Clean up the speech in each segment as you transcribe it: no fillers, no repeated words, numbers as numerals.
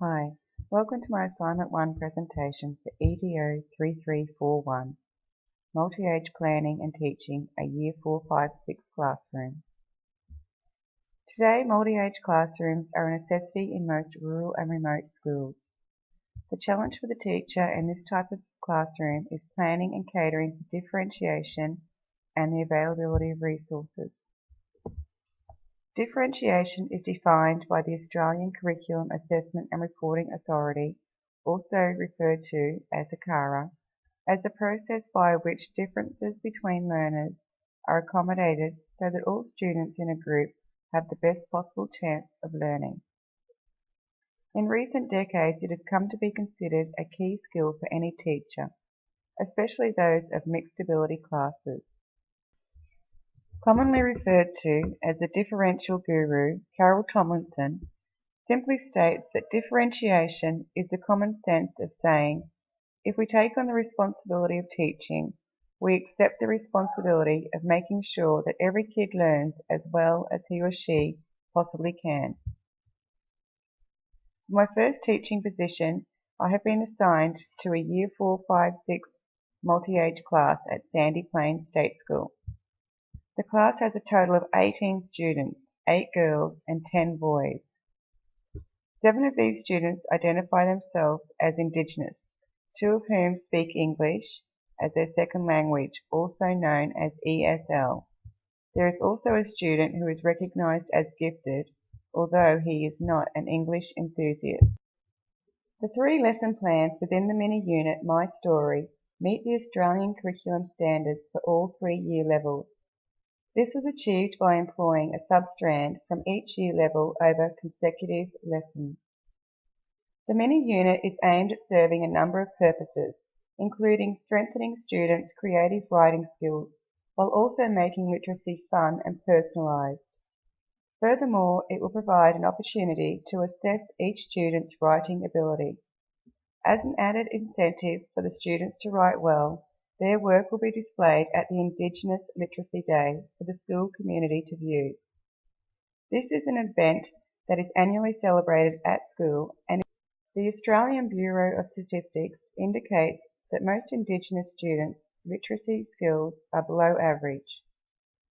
Hi, welcome to my Assignment 1 presentation for EDO 3341, Multi-Age Planning and Teaching, a Year 4-5-6 classroom. Today, multi-age classrooms are a necessity in most rural and remote schools. The challenge for the teacher in this type of classroom is planning and catering for differentiation and the availability of resources. Differentiation is defined by the Australian Curriculum Assessment and Reporting Authority, also referred to as ACARA, as the process by which differences between learners are accommodated so that all students in a group have the best possible chance of learning. In recent decades, it has come to be considered a key skill for any teacher, especially those of mixed ability classes. Commonly referred to as the differential guru, Carol Tomlinson simply states that differentiation is the common sense of saying, if we take on the responsibility of teaching, we accept the responsibility of making sure that every kid learns as well as he or she possibly can. For my first teaching position, I have been assigned to a Year 4-5-6 multi-age class at Sandy Plains State School. The class has a total of 18 students, 8 girls and 10 boys. 7 of these students identify themselves as Indigenous, 2 of whom speak English as their second language, also known as ESL. There is also a student who is recognised as gifted, although he is not an English enthusiast. The 3 lesson plans within the mini-unit My Story meet the Australian curriculum standards for all 3 year levels. This was achieved by employing a substrand from each year level over consecutive lessons. The mini-unit is aimed at serving a number of purposes, including strengthening students' creative writing skills, while also making literacy fun and personalised. Furthermore, it will provide an opportunity to assess each student's writing ability. As an added incentive for the students to write well, their work will be displayed at the Indigenous Literacy Day for the school community to view. This is an event that is annually celebrated at school, and the Australian Bureau of Statistics indicates that most Indigenous students' literacy skills are below average.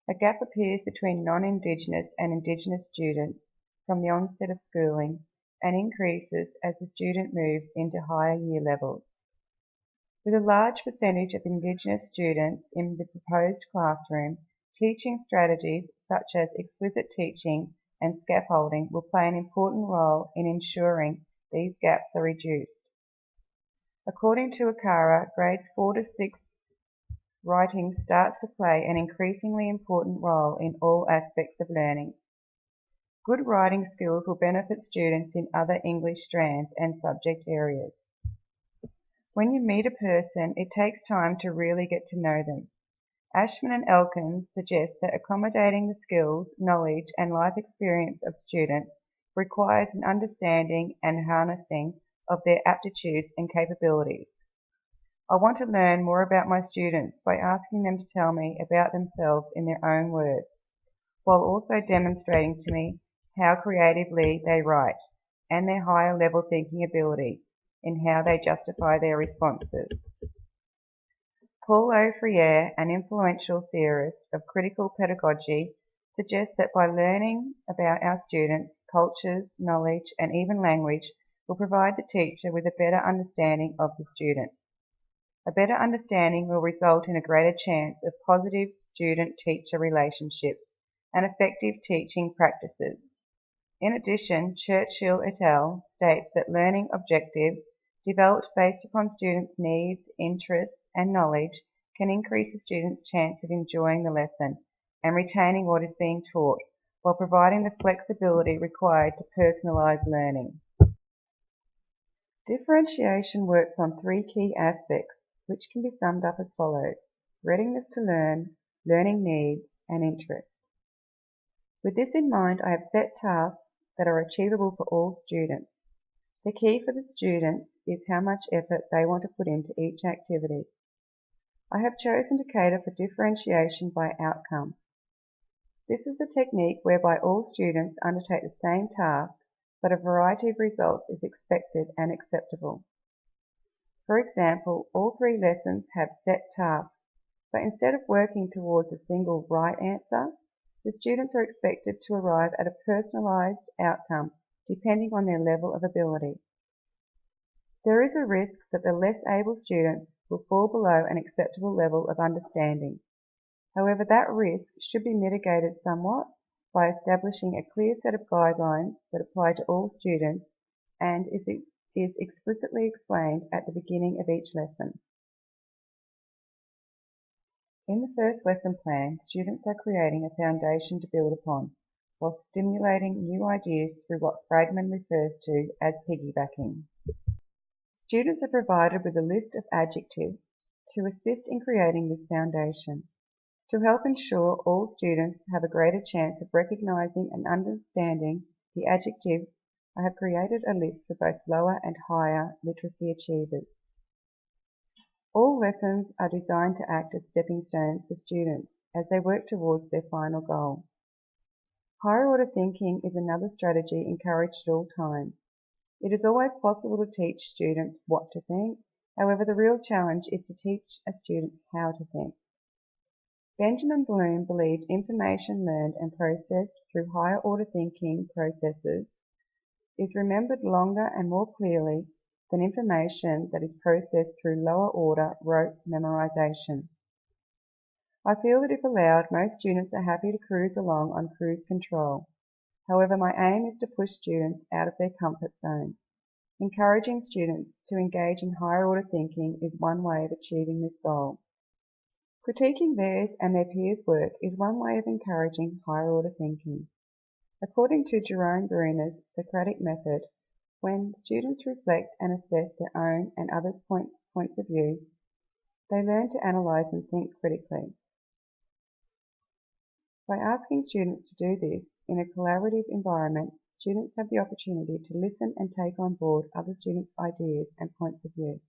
A gap appears between non-Indigenous and Indigenous students from the onset of schooling and increases as the student moves into higher year levels. With a large percentage of Indigenous students in the proposed classroom, teaching strategies such as explicit teaching and scaffolding will play an important role in ensuring these gaps are reduced. According to ACARA, grades 4 to 6 writing starts to play an increasingly important role in all aspects of learning. Good writing skills will benefit students in other English strands and subject areas. When you meet a person, it takes time to really get to know them. Ashman and Elkins suggest that accommodating the skills, knowledge and life experience of students requires an understanding and harnessing of their aptitudes and capabilities. I want to learn more about my students by asking them to tell me about themselves in their own words, while also demonstrating to me how creatively they write and their higher level thinking ability in how they justify their responses. Paul Freire, an influential theorist of critical pedagogy, suggests that by learning about our students, cultures, knowledge, and even language will provide the teacher with a better understanding of the student. A better understanding will result in a greater chance of positive student-teacher relationships and effective teaching practices. In addition, Churchill et al. States that learning objectives developed based upon students' needs, interests, and knowledge can increase a student's chance of enjoying the lesson and retaining what is being taught, while providing the flexibility required to personalise learning. Differentiation works on 3 key aspects, which can be summed up as follows: readiness to learn, learning needs, and interest. With this in mind, I have set tasks that are achievable for all students. The key for the students is how much effort they want to put into each activity. I have chosen to cater for differentiation by outcome. This is a technique whereby all students undertake the same task, but a variety of results is expected and acceptable. For example, all 3 lessons have set tasks, but instead of working towards a single right answer, the students are expected to arrive at a personalised outcome depending on their level of ability. There is a risk that the less able students will fall below an acceptable level of understanding. However, that risk should be mitigated somewhat by establishing a clear set of guidelines that apply to all students and is explicitly explained at the beginning of each lesson. In the first lesson plan, students are creating a foundation to build upon, while stimulating new ideas through what Fragman refers to as piggybacking. Students are provided with a list of adjectives to assist in creating this foundation. To help ensure all students have a greater chance of recognizing and understanding the adjectives, I have created a list for both lower and higher literacy achievers. All lessons are designed to act as stepping stones for students as they work towards their final goal. Higher order thinking is another strategy encouraged at all times. It is always possible to teach students what to think, however the real challenge is to teach a student how to think. Benjamin Bloom believed information learned and processed through higher order thinking processes is remembered longer and more clearly than information that is processed through lower order rote memorization. I feel that if allowed, most students are happy to cruise along on cruise control. However, my aim is to push students out of their comfort zone. Encouraging students to engage in higher order thinking is one way of achieving this goal. Critiquing theirs and their peers' work is one way of encouraging higher order thinking. According to Jerome Bruner's Socratic method, when students reflect and assess their own and others' points of view, they learn to analyze and think critically. By asking students to do this in a collaborative environment, students have the opportunity to listen and take on board other students' ideas and points of view.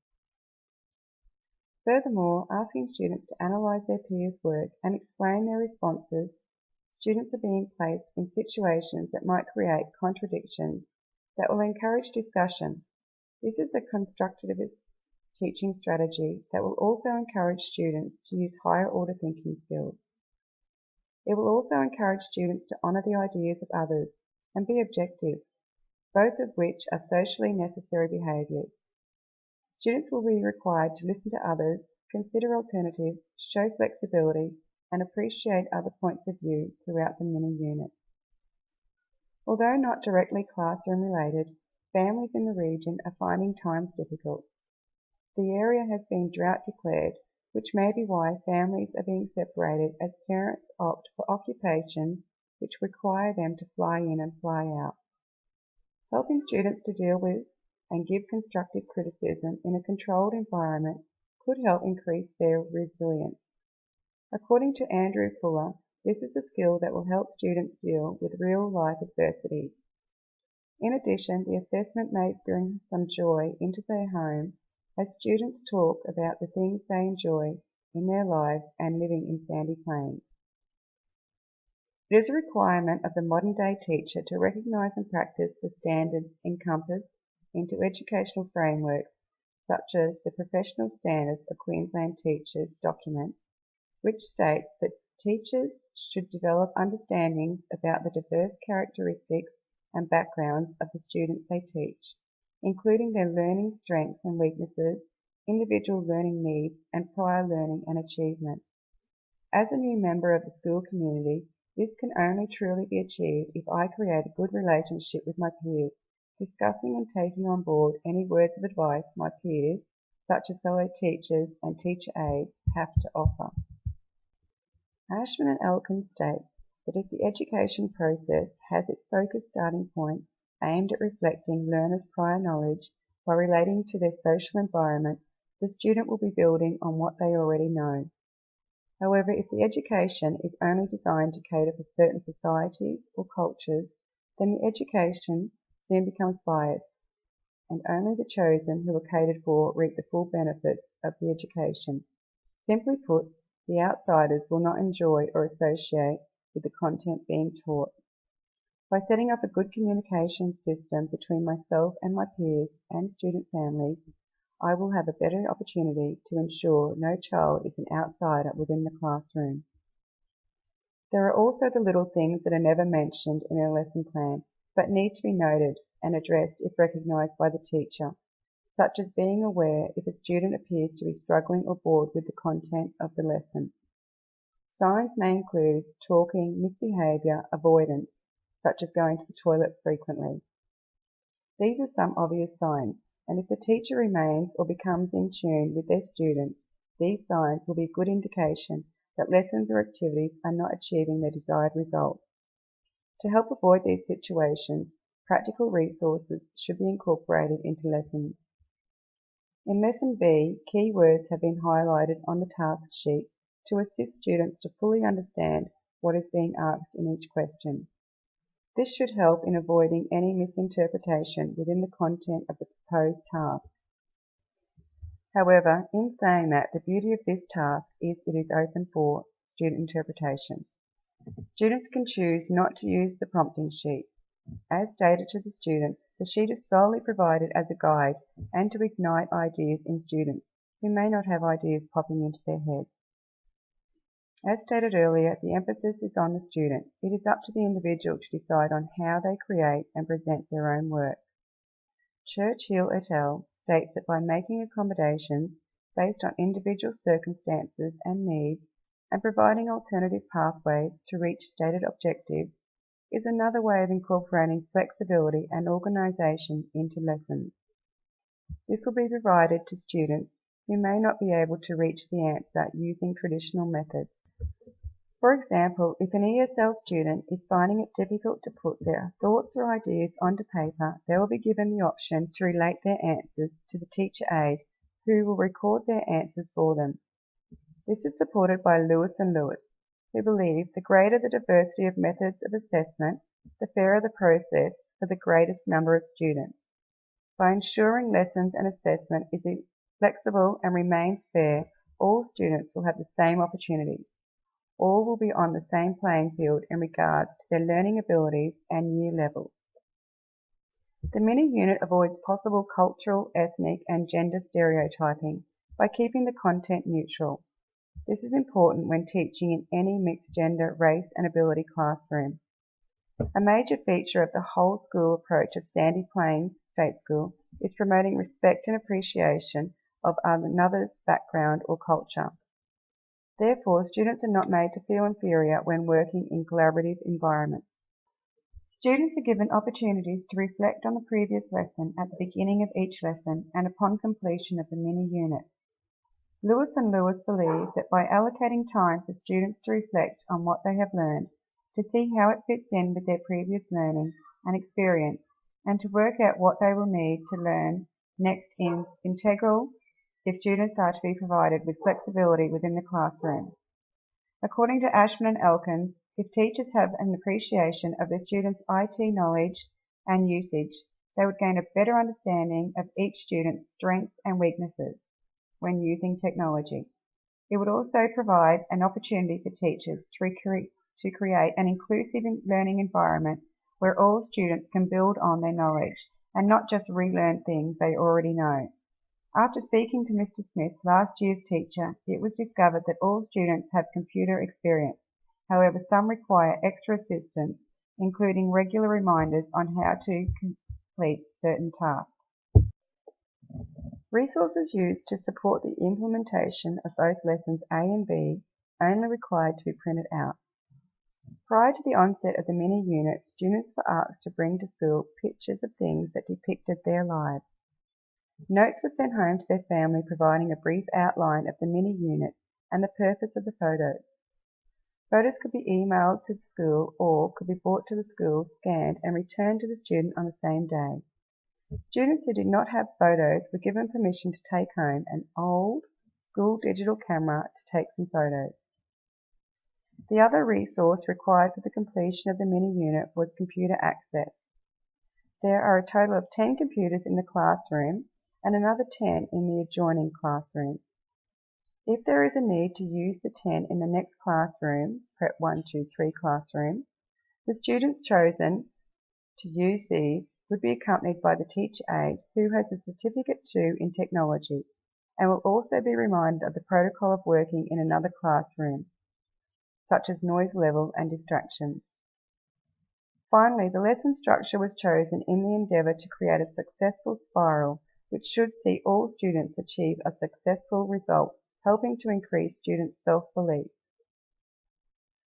Furthermore, asking students to analyze their peers' work and explain their responses, students are being placed in situations that might create contradictions that will encourage discussion. This is a constructivist teaching strategy that will also encourage students to use higher order thinking skills. It will also encourage students to honour the ideas of others and be objective, both of which are socially necessary behaviours. Students will be required to listen to others, consider alternatives, show flexibility, and appreciate other points of view throughout the mini-unit. Although not directly classroom related, families in the region are finding times difficult. The area has been drought declared, which may be why families are being separated as parents opt for occupations which require them to fly in and fly out. Helping students to deal with and give constructive criticism in a controlled environment could help increase their resilience. According to Andrew Fuller, this is a skill that will help students deal with real-life adversities. In addition, the assessment may bring some joy into their home as students talk about the things they enjoy in their lives and living in Sandy Plains. It is a requirement of the modern-day teacher to recognise and practice the standards encompassed into educational frameworks such as the Professional Standards of Queensland Teachers document, which states that teachers should develop understandings about the diverse characteristics and backgrounds of the students they teach, including their learning strengths and weaknesses, individual learning needs, and prior learning and achievement. As a new member of the school community, this can only truly be achieved if I create a good relationship with my peers, discussing and taking on board any words of advice my peers, such as fellow teachers and teacher aides, have to offer. Ashman and Elkins state that if the education process has its focus starting point aimed at reflecting learners' prior knowledge by relating to their social environment, the student will be building on what they already know. However, if the education is only designed to cater for certain societies or cultures, then the education soon becomes biased, and only the chosen who are catered for reap the full benefits of the education. Simply put, the outsiders will not enjoy or associate with the content being taught. By setting up a good communication system between myself and my peers and student families, I will have a better opportunity to ensure no child is an outsider within the classroom. There are also the little things that are never mentioned in a lesson plan, but need to be noted and addressed if recognised by the teacher, such as being aware if a student appears to be struggling or bored with the content of the lesson. Signs may include talking, misbehaviour, avoidance, such as going to the toilet frequently. These are some obvious signs, and if the teacher remains or becomes in tune with their students, these signs will be a good indication that lessons or activities are not achieving their desired result. To help avoid these situations, practical resources should be incorporated into lessons. In Lesson B, key words have been highlighted on the task sheet to assist students to fully understand what is being asked in each question. This should help in avoiding any misinterpretation within the content of the proposed task. However, in saying that, the beauty of this task is it is open for student interpretation. Students can choose not to use the prompting sheet. As stated to the students, the sheet is solely provided as a guide and to ignite ideas in students who may not have ideas popping into their heads. As stated earlier, the emphasis is on the student. It is up to the individual to decide on how they create and present their own work. Churchill et al. States that by making accommodations based on individual circumstances and needs and providing alternative pathways to reach stated objectives is another way of incorporating flexibility and organisation into lessons. This will be provided to students who may not be able to reach the answer using traditional methods. For example, if an ESL student is finding it difficult to put their thoughts or ideas onto paper, they will be given the option to relate their answers to the teacher aide, who will record their answers for them. This is supported by Lewis and Lewis, who believe the greater the diversity of methods of assessment, the fairer the process for the greatest number of students. By ensuring lessons and assessment is flexible and remains fair, all students will have the same opportunities. All will be on the same playing field in regards to their learning abilities and year levels. The mini-unit avoids possible cultural, ethnic and gender stereotyping by keeping the content neutral. This is important when teaching in any mixed gender, race and ability classroom. A major feature of the whole school approach of Sandy Plains State School is promoting respect and appreciation of another's background or culture. Therefore, students are not made to feel inferior when working in collaborative environments. Students are given opportunities to reflect on the previous lesson at the beginning of each lesson and upon completion of the mini-unit. Lewis and Lewis believe that by allocating time for students to reflect on what they have learned, to see how it fits in with their previous learning and experience, and to work out what they will need to learn next is integral if students are to be provided with flexibility within the classroom. According to Ashman and Elkins, if teachers have an appreciation of their students' IT knowledge and usage, they would gain a better understanding of each student's strengths and weaknesses when using technology. It would also provide an opportunity for teachers to create an inclusive learning environment where all students can build on their knowledge and not just relearn things they already know. After speaking to Mr. Smith, last year's teacher, it was discovered that all students have computer experience. However, some require extra assistance, including regular reminders on how to complete certain tasks. Resources used to support the implementation of both lessons A and B only required to be printed out. Prior to the onset of the mini-unit, students were asked to bring to school pictures of things that depicted their lives. Notes were sent home to their family providing a brief outline of the mini-unit and the purpose of the photos. Photos could be emailed to the school or could be brought to the school, scanned and returned to the student on the same day. Students who did not have photos were given permission to take home an old school digital camera to take some photos. The other resource required for the completion of the mini-unit was computer access. There are a total of 10 computers in the classroom and another 10 in the adjoining classroom. If there is a need to use the 10 in the next classroom, Prep 1, 2, 3 classroom, the students chosen to use these would be accompanied by the teacher aide who has a Certificate 2 in technology and will also be reminded of the protocol of working in another classroom, such as noise level and distractions. Finally, the lesson structure was chosen in the endeavour to create a successful spiral which should see all students achieve a successful result, helping to increase students' self-belief.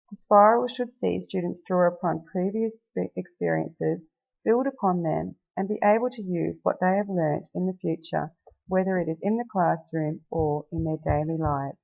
The spiral should see students draw upon previous experiences, build upon them, and be able to use what they have learnt in the future, whether it is in the classroom or in their daily lives.